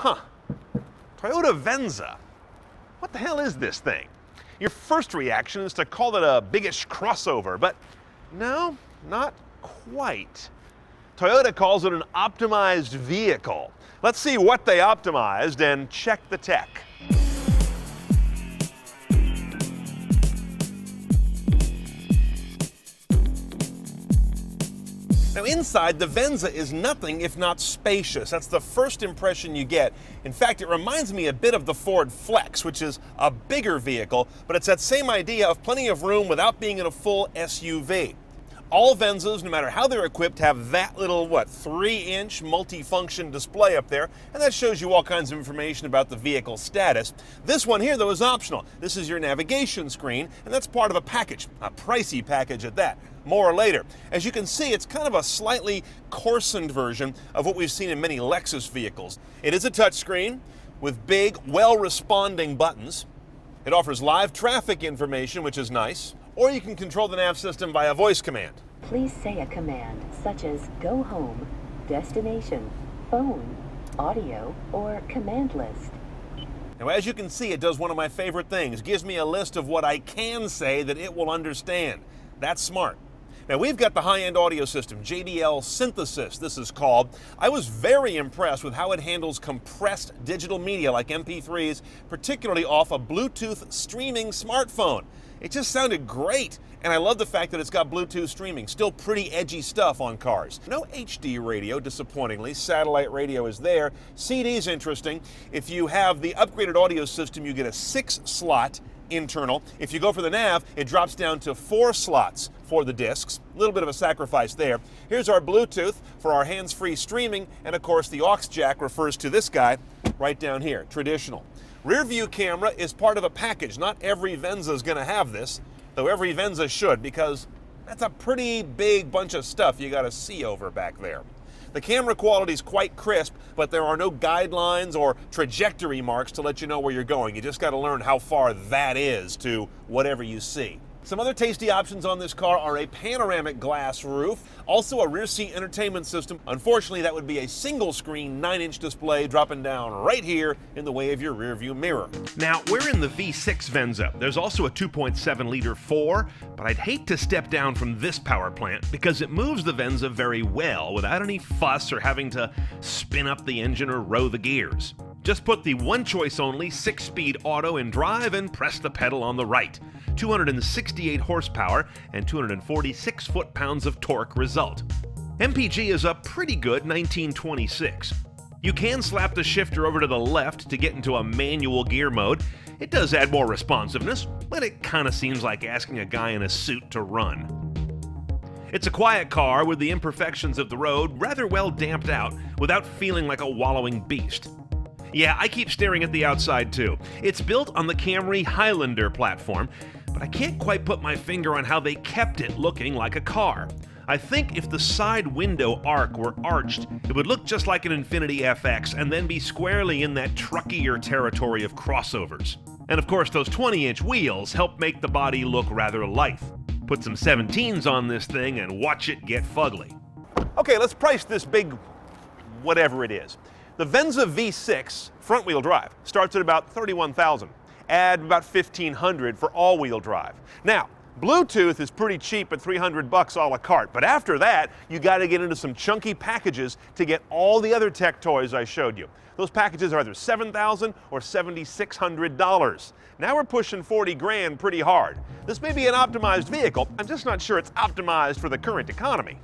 Huh. Toyota Venza. What the hell is this thing? Your first reaction is to call it a biggish crossover, but no, not quite. Toyota calls it an optimized vehicle. Let's see what they optimized and check the tech. Now inside, the Venza is nothing if not spacious. That's the first impression you get. In fact, it reminds me a bit of the Ford Flex, which is a bigger vehicle, but it's that same idea of plenty of room without being in a full SUV. All Venzas, no matter how they're equipped, have that little, 3-inch multi-function display up there, and that shows you all kinds of information about the vehicle status. This one here, though, is optional. This is your navigation screen, and that's part of a package, a pricey package at that. More later. As you can see, it's kind of a slightly coarsened version of what we've seen in many Lexus vehicles. It is a touchscreen with big, well-responding buttons. It offers live traffic information, which is nice. Or you can control the nav system via voice command. Please say a command such as go home, destination, phone, audio, or command list. Now, as you can see, it does one of my favorite things. It gives me a list of what I can say that it will understand. That's smart. Now, we've got the high-end audio system, JBL Synthesis, this is called. I was very impressed with how it handles compressed digital media like MP3s, particularly off a Bluetooth streaming smartphone. It just sounded great, and I love the fact that it's got Bluetooth streaming. Still pretty edgy stuff on cars. No HD radio, disappointingly. Satellite radio is there. CD's interesting. If you have the upgraded audio system, you get a 6-slot internal. If you go for the nav, it drops down to 4 slots for the discs. A little bit of a sacrifice there. Here's our Bluetooth for our hands-free streaming, and of course the aux jack refers to this guy right down here, traditional. Rear view camera is part of a package. Not every Venza is going to have this, though every Venza should, because that's a pretty big bunch of stuff you got to see over back there. The camera quality is quite crisp, but there are no guidelines or trajectory marks to let you know where you're going. You just got to learn how far that is to whatever you see. Some other tasty options on this car are a panoramic glass roof, also a rear seat entertainment system. Unfortunately, that would be a single screen 9-inch display dropping down right here in the way of your rear view mirror. Now, we're in the V6 Venza. There's also a 2.7 liter 4, but I'd hate to step down from this power plant because it moves the Venza very well without any fuss or having to spin up the engine or row the gears. Just put the one choice only 6-speed auto in drive and press the pedal on the right. 268 horsepower and 246 foot-pounds of torque result. MPG is a pretty good 1926. You can slap the shifter over to the left to get into a manual gear mode. It does add more responsiveness, but it kind of seems like asking a guy in a suit to run. It's a quiet car with the imperfections of the road rather well damped out without feeling like a wallowing beast. Yeah, I keep staring at the outside too. It's built on the Camry Highlander platform, but I can't quite put my finger on how they kept it looking like a car. I think if the side window arc were arched, it would look just like an Infiniti FX and then be squarely in that truckier territory of crossovers. And of course, those 20-inch wheels help make the body look rather lithe. Put some 17s on this thing and watch it get fugly. Okay, let's price this big whatever it is. The Venza V6 front-wheel drive starts at about $31,000. Add about $1,500 for all-wheel drive. Now, Bluetooth is pretty cheap at $300 a la carte, but after that, you got to get into some chunky packages to get all the other tech toys I showed you. Those packages are either $7,000 or $7,600. Now we're pushing 40 grand pretty hard. This may be an optimized vehicle, I'm just not sure it's optimized for the current economy.